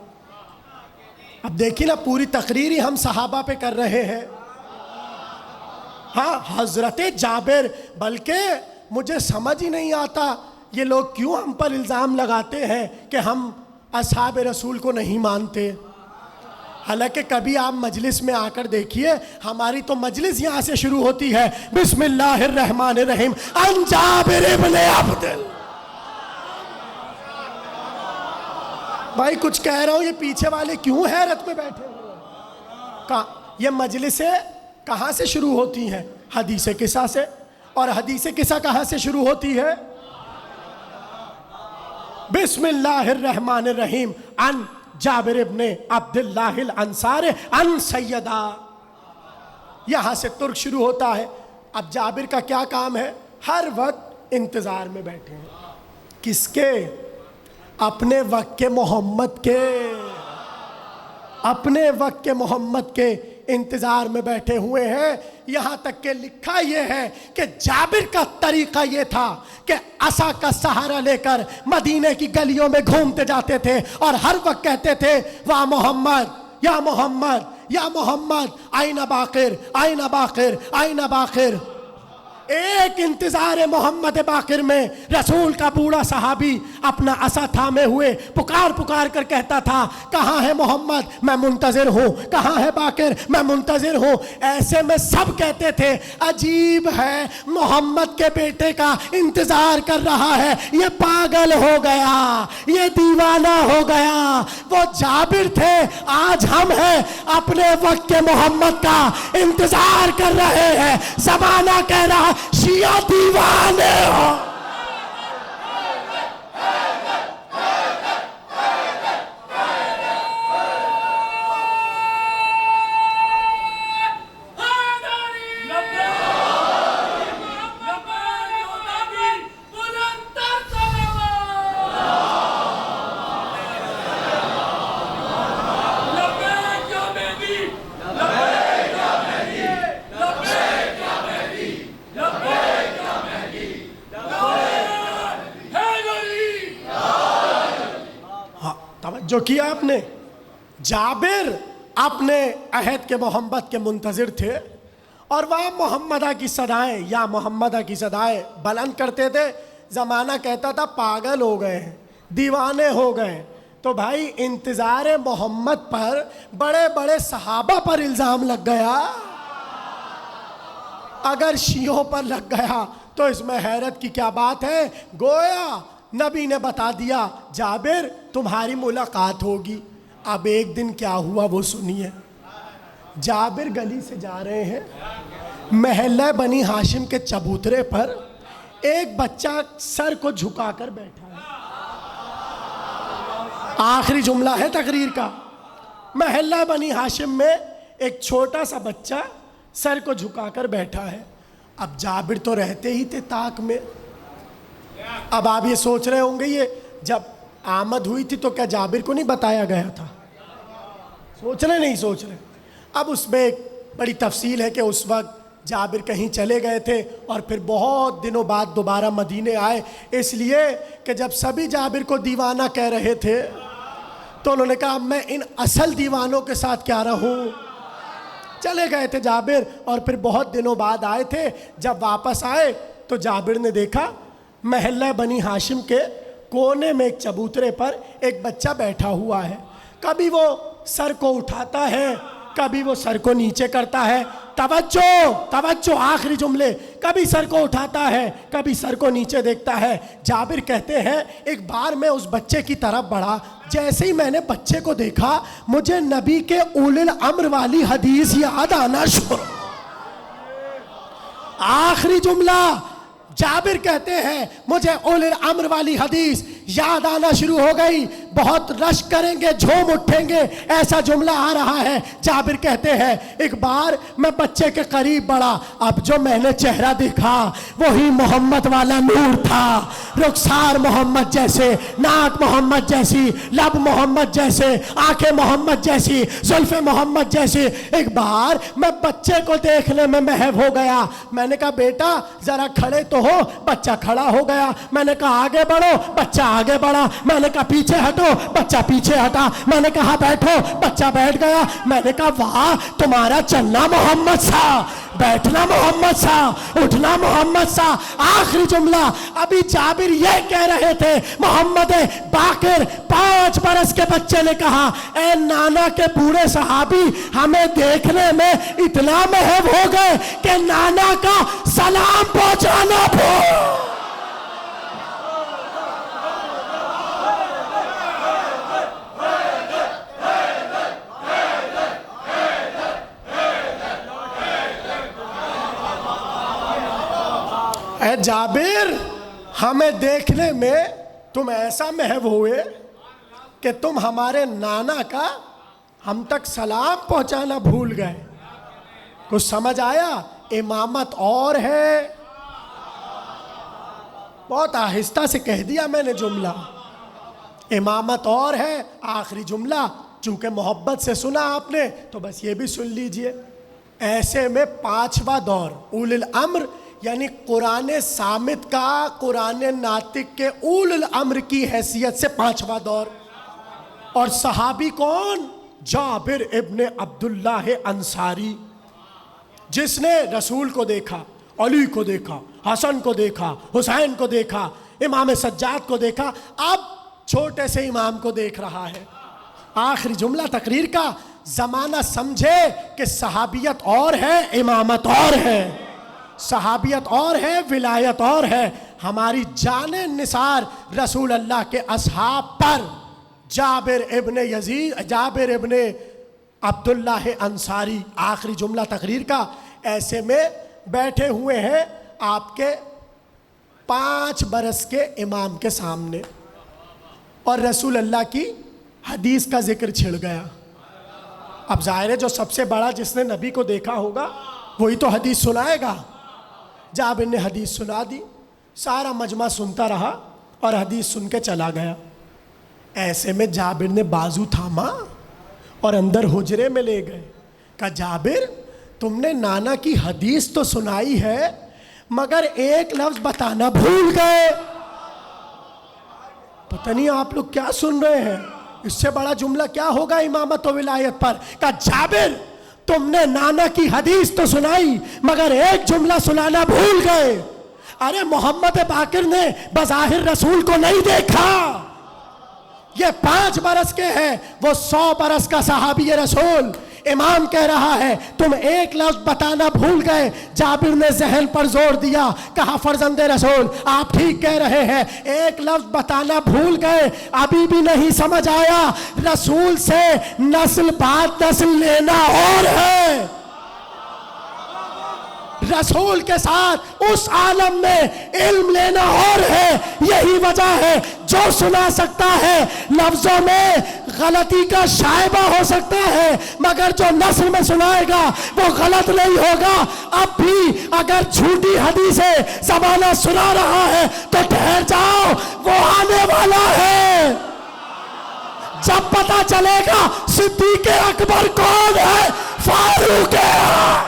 اب دیکھیں نا, پوری تقریر ہی ہم صحابہ پہ کر رہے ہیں. ہاں حضرت جابر, بلکہ مجھے سمجھ ہی نہیں آتا یہ لوگ کیوں ہم پر الزام لگاتے ہیں کہ ہم اصحاب رسول کو نہیں مانتے. حالانکہ کبھی آپ مجلس میں آ کر دیکھیے, ہماری تو مجلس یہاں سے شروع ہوتی ہے, بسم اللہ الرحمن الرحیم, عن جابر ابن عبد. بھائی کچھ کہہ رہا ہوں, یہ پیچھے والے کیوں حیرت میں بیٹھے ہوئے؟ یہ مجلسیں کہاں سے شروع ہوتی ہیں؟ حدیث قصہ سے. اور حدیث قصہ کہاں سے شروع ہوتی ہے؟ بسم اللہ الرحمن الرحیم, عن جابر ابن عبداللہ الانصار عن سیدہ. یہاں سے ترک شروع ہوتا ہے. اب جابر کا کیا کام ہے؟ ہر وقت انتظار میں بیٹھے ہیں. کس کے؟ اپنے وقت کے محمد کے. اپنے وقت کے محمد کے انتظار میں بیٹھے ہوئے ہیں. یہاں تک کہ لکھا یہ ہے کہ جابر کا طریقہ یہ تھا کہ عصا کا سہارا لے کر مدینے کی گلیوں میں گھومتے جاتے تھے اور ہر وقت کہتے تھے واہ محمد یا محمد یا محمد, آئین باقر آئین باقر آئین باقر. ایک انتظار محمد باقر میں رسول کا بوڑھا صحابی اپنا عصا تھامے ہوئے پکار پکار کر کہتا تھا کہاں ہے محمد, میں منتظر ہوں, کہاں ہے باقر, میں منتظر ہوں. ایسے میں سب کہتے تھے عجیب ہے, محمد کے بیٹے کا انتظار کر رہا ہے, یہ پاگل ہو گیا, یہ دیوانہ ہو گیا. وہ جابر تھے, آج ہم ہیں اپنے وقت کے محمد کا انتظار کر رہے ہیں. زمانہ کہہ رہا شیعہ دیوانے ہو. جو کیا آپ نے, جابر اپنے عہد کے محمد کے منتظر تھے اور وہاں محمدہ کی صدائیں یا محمدہ کی صدائیں بلند کرتے تھے. زمانہ کہتا تھا پاگل ہو گئے ہیں, دیوانے ہو گئے. تو بھائی انتظار محمد پر بڑے بڑے صحابہ پر الزام لگ گیا. اگر شیعوں پر لگ گیا تو اس میں حیرت کی کیا بات ہے؟ گویا نبی نے بتا دیا جابر تمہاری ملاقات ہوگی. اب ایک دن کیا ہوا وہ سنیے. جابر گلی سے جا رہے ہیں, محلہ بنی ہاشم کے چبوترے پر ایک بچہ سر کو جھکا کر بیٹھا ہے. آخری جملہ ہے تقریر کا. محلہ بنی ہاشم میں ایک چھوٹا سا بچہ سر کو جھکا کر بیٹھا ہے. اب جابر تو رہتے ہی تھے طاق میں. اب آپ یہ سوچ رہے ہوں گے یہ جب آمد ہوئی تھی تو کیا جابر کو نہیں بتایا گیا تھا؟ سوچ رہے نہیں سوچ رہے؟ اب اس میں ایک بڑی تفصیل ہے کہ اس وقت جابر کہیں چلے گئے تھے اور پھر بہت دنوں بعد دوبارہ مدینے آئے، اس لیے کہ جب سبھی جابر کو دیوانہ کہہ رہے تھے تو انہوں نے کہا میں ان اصل دیوانوں کے ساتھ کیا رہوں. چلے گئے تھے جابر اور پھر بہت دنوں بعد آئے تھے. جب واپس آئے تو جابر نے دیکھا محلہ بنی ہاشم کے کونے میں ایک چبوترے پر ایک بچہ بیٹھا ہوا ہے. کبھی وہ سر کو اٹھاتا ہے، کبھی وہ سر کو نیچے کرتا ہے. توجہ آخری جملے. کبھی سر کو اٹھاتا ہے، کبھی سر کو نیچے دیکھتا ہے. جابر کہتے ہیں ایک بار میں اس بچے کی طرف بڑھا، جیسے ہی میں نے بچے کو دیکھا مجھے نبی کے اولی الامر والی حدیث یاد آنا شروع. آخری جملہ جابر کہتے ہیں مجھے اولی الامر والی حدیث یاد آنا شروع ہو گئی. بہت رش کریں گے، جھوم اٹھیں گے، ایسا جملہ آ رہا ہے. جابر کہتے ہیں ایک بار میں بچے کے قریب بڑھا، اب جو میں نے چہرہ دیکھا وہی محمد والا نور تھا. رخسار محمد جیسے، ناک محمد جیسی، لب محمد جیسے، آنکھیں محمد جیسی، زلف محمد جیسی. ایک بار میں بچے کو دیکھنے میں محو ہو گیا. میں نے کہا بیٹا ذرا کھڑے تو ہو. بچہ کھڑا ہو گیا. میں نے کہا آگے بڑھو. بچہ آگے بڑھا. میں نے کہا پیچھے ہٹو. بچہ پیچھے ہٹا. میں نے کہا بیٹھو. بچہ بیٹھ گیا. میں نے کہا واہ تمہارا چلنا محمد سا، بیٹھنا محمد سا، اٹھنا محمد سا. آخری جملہ ابھی جابر یہ کہہ رہے تھے محمد باقر 5 برس کے بچے نے کہا اے نانا کے بوڑھے صحابی ہمیں دیکھنے میں اتنا محو ہو گئے کہ نانا کا سلام پہنچانا بھول. اے جابر ہمیں دیکھنے میں تم ایسا محو ہوئے کہ تم ہمارے نانا کا ہم تک سلام پہنچانا بھول گئے. کچھ سمجھ آیا؟ امامت اور ہے. بہت آہستہ سے کہہ دیا میں نے جملہ. امامت اور ہے. آخری جملہ چونکہ محبت سے سنا آپ نے تو بس یہ بھی سن لیجئے. ایسے میں 5واں دور اولی الامر یعنی قرآن صامت کا قرآن ناطق کے اولی الامر کی حیثیت سے 5واں دور. اور صحابی کون؟ جابر ابن عبداللہ انصاری، جس نے رسول کو دیکھا، علی کو دیکھا، حسن کو دیکھا، حسین کو دیکھا، امام سجاد کو دیکھا، اب چھوٹے سے امام کو دیکھ رہا ہے. آخری جملہ تقریر کا زمانہ سمجھے کہ صحابیت اور ہے، امامت اور ہے. صحابیت اور ہے، ولایت اور ہے. ہماری جان نثار رسول اللہ کے اصحاب پر جابر ابن عبداللہ انصاری. آخری جملہ تقریر کا ایسے میں بیٹھے ہوئے ہیں آپ کے 5 برس کے امام کے سامنے اور رسول اللہ کی حدیث کا ذکر چھڑ گیا. اب ظاہر ہے جو سب سے بڑا جس نے نبی کو دیکھا ہوگا وہی تو حدیث سنائے گا. جابر نے حدیث سنا دی. سارا مجمع سنتا رہا اور حدیث سن کے چلا گیا. ایسے میں جابر نے بازو تھاما اور اندر حجرے میں لے گئے. کہا جابر تم نے نانا کی حدیث تو سنائی ہے مگر ایک لفظ بتانا بھول گئے. پتہ نہیں آپ لوگ کیا سن رہے ہیں، اس سے بڑا جملہ کیا ہوگا امامت و ولایت پر. کہا جابر تم نے نانا کی حدیث تو سنائی مگر ایک جملہ سنانا بھول گئے. ارے محمد باقر نے بظاہر رسول کو نہیں دیکھا. یہ 5 برس کے ہیں، وہ 100 برس کا صحابی رسول. امام کہہ رہا ہے تم ایک لفظ بتانا بھول گئے. جابر نے ذہن پر زور دیا. کہا فرزند رسول آپ ٹھیک کہہ رہے ہیں، ایک لفظ بتانا بھول گئے. ابھی بھی نہیں سمجھ آیا رسول سے نسل بعد نسل لینا اور ہے، رسول کے ساتھ اس عالم میں علم لینا اور ہے. یہی وجہ ہے جو سنا سکتا ہے لفظوں میں غلطی کا شائبہ ہو سکتا ہے، مگر جو نثر میں سنائے گا وہ غلط نہیں ہوگا۔ اب بھی اگر جھوٹی حدیثیں زمانہ سنا رہا ہے تو ٹھہر جاؤ، وہ آنے والا ہے۔ جب پتہ چلے گا صدیق اکبر کون ہے، فاروق ہے۔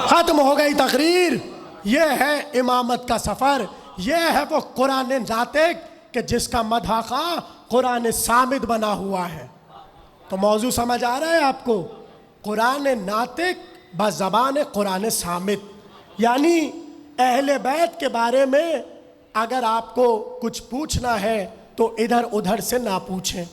ختم ہو گئی تقریر۔ یہ ہے امامت کا سفر، یہ ہے وہ قرآن ناطق کہ جس کا مدح خواں قرآن صامت بنا ہوا ہے۔ تو موضوع سمجھ آ رہا ہے آپ کو؟ قرآن ناطق بزبان قرآن صامت، یعنی اہل بیت کے بارے میں اگر آپ کو کچھ پوچھنا ہے تو ادھر ادھر سے نہ پوچھیں۔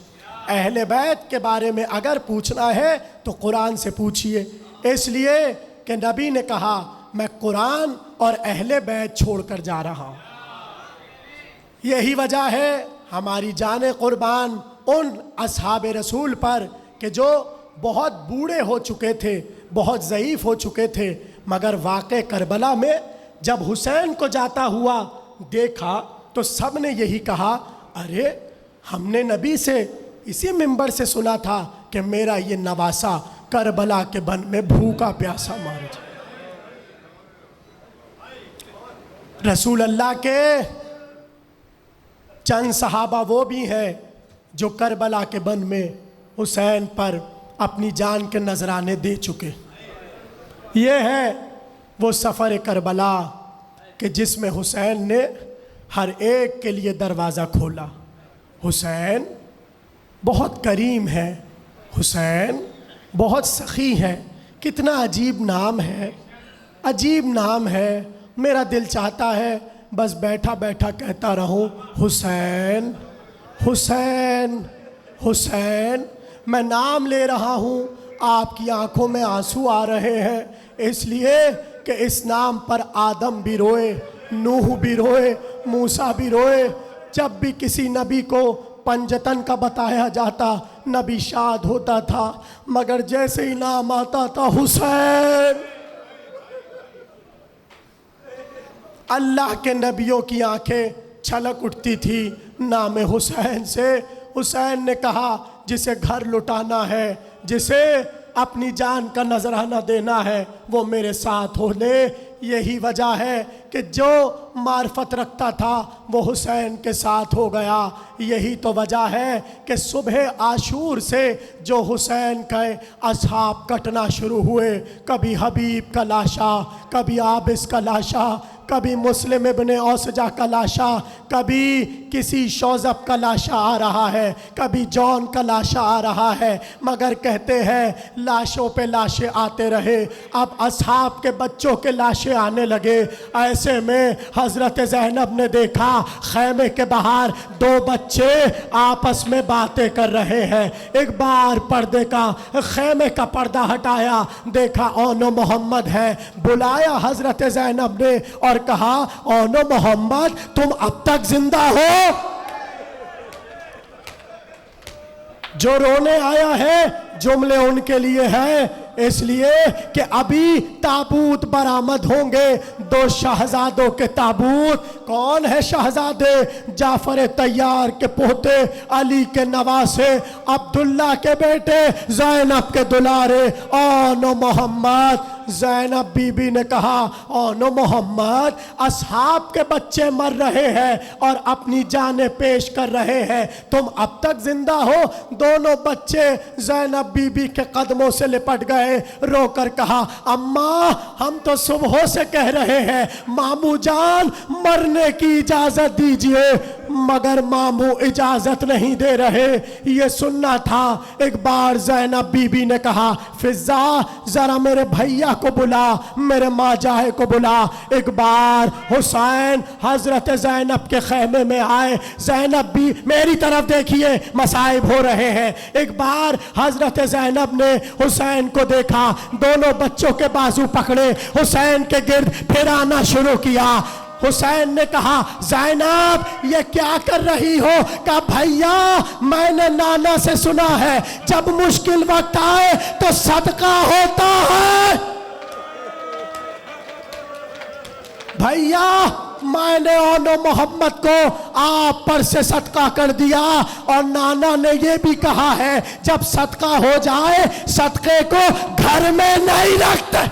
اہل بیت کے بارے میں اگر پوچھنا ہے تو قرآن سے پوچھئے، اس لیے کہ نبی نے کہا میں قرآن اور اہل بیت چھوڑ کر جا رہا ہوں۔ یہی وجہ ہے ہماری جان قربان ان اصحاب رسول پر کہ جو بہت بوڑھے ہو چکے تھے، بہت ضعیف ہو چکے تھے، مگر واقع کربلا میں جب حسین کو جاتا ہوا دیکھا تو سب نے یہی کہا، ارے ہم نے نبی سے اسی منبر سے سنا تھا کہ میرا یہ نواسا کربلا کے بن میں بھوکا پیاسا مر جائے۔ رسول اللہ کے چند صحابہ وہ بھی ہیں جو کربلا کے بن میں حسین پر اپنی جان کے نذرانے دے چکے۔ یہ ہے وہ سفر کربلا کہ جس میں حسین نے ہر ایک کے لیے دروازہ کھولا۔ حسین بہت کریم ہے، حسین بہت سخی ہے۔ کتنا عجیب نام ہے، عجیب نام ہے۔ میرا دل چاہتا ہے بس بیٹھا بیٹھا کہتا رہوں حسین حسین حسین۔ میں نام لے رہا ہوں، آپ کی آنکھوں میں آنسو آ رہے ہیں، اس لیے کہ اس نام پر آدم بھی روئے، نوح بھی روئے، موسیٰ بھی روئے۔ جب بھی کسی نبی کو پنجتن کا بتایا جاتا نبی شاد ہوتا تھا، مگر جیسے ہی نام آتا تھا حسین، اللہ کے نبیوں کی آنکھیں چھلک اٹھتی تھی نام حسین سے۔ حسین نے کہا جسے گھر لٹانا ہے، جسے اپنی جان کا نذرانہ دینا ہے، وہ میرے ساتھ ہو لے۔ یہی وجہ ہے کہ جو معرفت رکھتا تھا وہ حسین کے ساتھ ہو گیا۔ یہی تو وجہ ہے کہ صبح عاشور سے جو حسین کے اصحاب کٹنا شروع ہوئے، کبھی حبیب کا لاشا، کبھی عابس کا لاشا، کبھی مسلم ابن اوسجہ کا لاشا، کبھی کسی شوذب کا لاشا آ رہا ہے، کبھی جون کا لاشا آ رہا ہے، مگر کہتے ہیں لاشوں پہ لاشیں آتے رہے۔ اب اصحاب کے بچوں کے لاشیں آنے لگے۔ ایسے میں حضرت زینب نے دیکھا خیمے کے باہر دو بچے آپس میں باتیں کر رہے ہیں۔ ایک بار پردے کا خیمے کا پردہ ہٹایا، دیکھا اونو محمد ہے۔ بلایا حضرت زینب نے اور کہا اونو محمد تم اب تک زندہ ہو؟ جو رونے آیا ہے جملے ان کے لیے ہیں، اس لیے کہ ابھی تابوت برآمد ہوں گے، دو شہزادوں کے تابوت۔ کون ہے شہزادے؟ جعفر طیار کے پوتے، علی کے نواسے، عبداللہ کے بیٹے، زینب کے دلارے اونو محمد۔ زینب بی بی نے کہا اونو محمد اصحاب کے بچے مر رہے ہیں اور اپنی جانیں پیش کر رہے ہیں، تم اب تک زندہ ہو؟ دونوں بچے زینب بی بی کے قدموں سے لپٹ گئے، رو کر کہا اماں ہم تو صبح سے کہہ رہے ہیں ماموں جان مرنے کی اجازت دیجئے، مگر ماموں اجازت نہیں دے رہے۔ یہ سننا تھا۔ ایک بار زینب بی بی نے کہا فضا ذرا میرے بھیا کو بلا، میرے ماں جاہے کو بلا۔ ایک بار حسین حضرت زینب کے خیمے میں آئے، زینب بھی میری طرف دیکھیے مصائب ہو رہے ہیں۔ ایک بار حضرت زینب نے حسین کو دیکھا، دونوں بچوں کے بازو پکڑے، حسین کے گرد پھرانا شروع کیا۔ حسین نے کہا زینب یہ کیا کر رہی ہو؟ کہا بھیا میں نے نانا سے سنا ہے جب مشکل وقت آئے تو صدقہ ہوتا ہے۔ بھیا میں نے اون محمد کو آپ پر سے صدقہ کر دیا، اور نانا نے یہ بھی کہا ہے جب صدقہ ہو جائے صدقے کو گھر میں نہیں رکھتے۔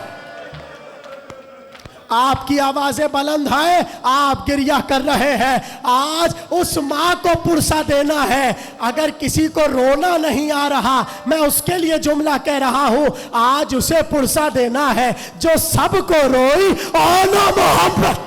آپ کی آوازیں بلند ہیں، آپ گریہ کر رہے ہیں۔ آج اس ماں کو پرسہ دینا ہے۔ اگر کسی کو رونا نہیں آ رہا میں اس کے لیے جملہ کہہ رہا ہوں، آج اسے پرسہ دینا ہے جو سب کو روئی اون محمد۔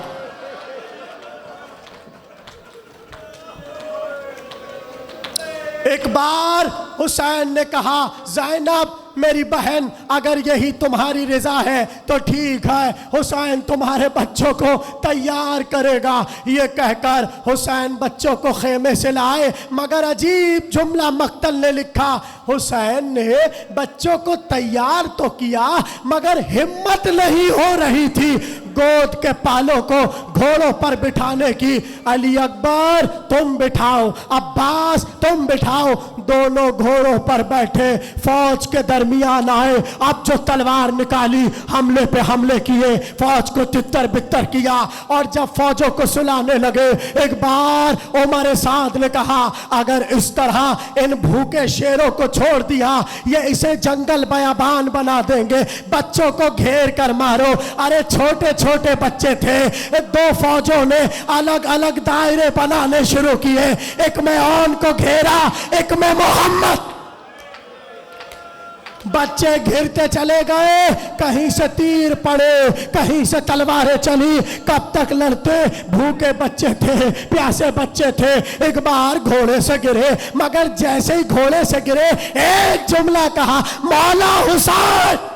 ایک بار حسین نے کہا زینب میری بہن اگر یہی تمہاری رضا ہے تو ٹھیک ہے، حسین تمہارے بچوں کو تیار کرے گا۔ یہ کہہ کر حسین بچوں کو خیمے سے لائے، مگر عجیب جملہ مقتل نے لکھا، حسین نے بچوں کو تیار تو کیا مگر ہمت نہیں ہو رہی تھی گود کے پالوں کو گھوڑوں پر بٹھانے کی۔ علی اکبر تم بٹھاؤ، عباس تم بٹھاؤ، دونوں گھوڑوں پر بیٹھے فوج کے درمیان آئے۔ اب جو تلوار نکالی حملے پہ حملے کیے، فوج کو تتر بتر کیا، اور جب فوجوں کو سلانے لگے ایک بار عمر سعد نے کہا اگر اس طرح ان بھوکے شیروں کو چھوڑ دیا یہ اسے جنگل بیابان بنا دیں گے، بچوں کو گھیر کر مارو۔ ارے چھوٹے چھوٹے بچے تھے، دو فوجوں نے الگ الگ دائرے بنانے شروع کیے، ایک میں اون کو گھیرا ایک میں محمد۔ بچے گھرتے چلے گئے، کہیں سے تیر پڑے کہیں سے تلواریں چلی، کب تک لڑتے؟ بھوکے بچے تھے، پیاسے بچے تھے۔ ایک بار گھوڑے سے گرے، مگر جیسے ہی گھوڑے سے گرے ایک جملہ کہا مولا حسین۔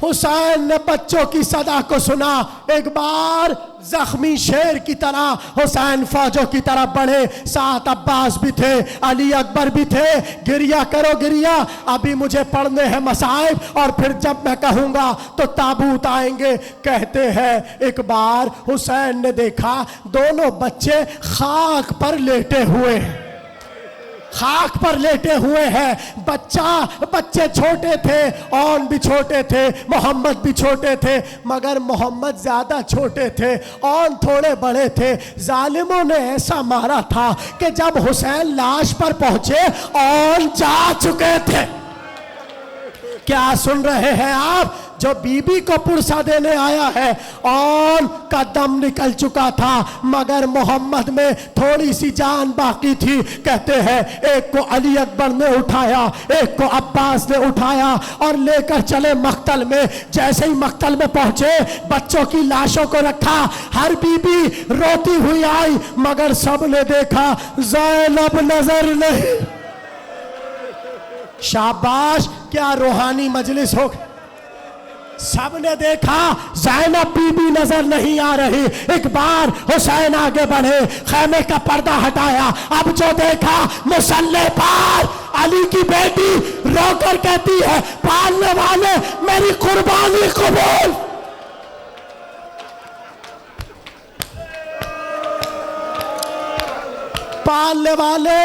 حسین نے بچوں کی صدا کو سنا۔ ایک بار زخمی شیر کی طرح حسین فوجوں کی طرف بڑھے، ساتھ عباس بھی تھے، علی اکبر بھی تھے۔ گریہ کرو گریہ، ابھی مجھے پڑھنے ہیں مصائب، اور پھر جب میں کہوں گا تو تابوت آئیں گے۔ کہتے ہیں ایک بار حسین نے دیکھا دونوں بچے خاک پر لیٹے ہوئے ہیں، خاک پر لیٹے ہوئے ہیں۔ بچے چھوٹے تھے، اون بھی چھوٹے تھے، محمد بھی چھوٹے تھے، مگر محمد زیادہ چھوٹے تھے، اون تھوڑے بڑے تھے۔ ظالموں نے ایسا مارا تھا کہ جب حسین لاش پر پہنچے اون جا چکے تھے۔ کیا سن رہے ہیں آپ؟ جو بی بی کو پرسہ دینے آیا ہے اون کا دم نکل چکا تھا، مگر محمد میں تھوڑی سی جان باقی تھی۔ کہتے ہیں ایک کو علی اکبر نے اٹھایا، ایک کو عباس نے اٹھایا اور لے کر چلے مقتل میں۔ جیسے ہی مقتل میں پہنچے بچوں کی لاشوں کو رکھا، ہر بی بی روتی ہوئی آئی، مگر سب نے دیکھا زینب نظر نہیں۔ شاباش، کیا روحانی مجلس ہو! سب نے دیکھا زینب بی بی نظر نہیں آ رہی۔ ایک بار حسین آگے بڑھے، خیمے کا پردہ ہٹایا، اب جو دیکھا مصلی پر علی کی بیٹی رو کر کہتی ہے پالنے والے میری قربانی قبول۔ پالنے والے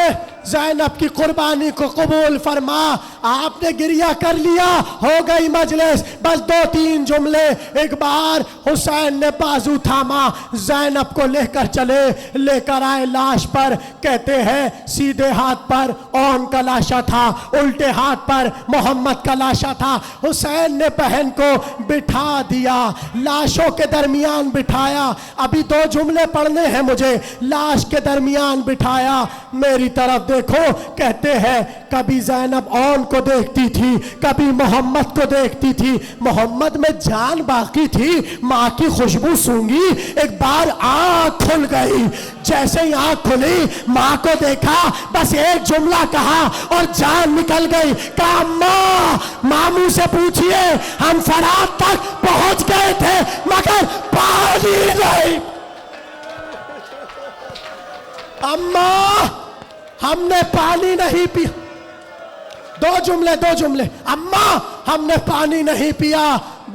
زینب کی قربانی کو قبول فرما۔ آپ نے گریہ کر لیا، ہو گئی مجلس، بس دو تین جملے۔ ایک بار حسین نے بازو تھاما، زینب کو لے کر چلے، لے کر آئے لاش پر۔ کہتے ہیں سیدھے ہاتھ پر اون کا لاشا تھا، الٹے ہاتھ پر محمد کا لاشا تھا۔ حسین نے بہن کو بٹھا دیا، لاشوں کے درمیان بٹھایا۔ ابھی دو جملے پڑھنے ہیں مجھے۔ لاش کے درمیان بٹھایا، میری طرف دیکھو۔ کہتے ہیں کبھی زینب اون کو دیکھتی تھی، کبھی محمد کو دیکھتی تھی۔ محمد میں جان باقی تھی، ماں کی خوشبو سونگی۔ ایک بار آنکھ کھل گئی، جیسے ہی آنکھ کھلی ماں کو دیکھا، بس ایک جملہ کہا اور جان نکل گئی۔ کہا ماں، ماموں سے پوچھئے ہم فرات تک پہنچ گئے تھے مگر پانی نہیں۔ اماں ہم نے پانی نہیں پیا۔ دو جملے اماں ہم نے پانی نہیں پیا،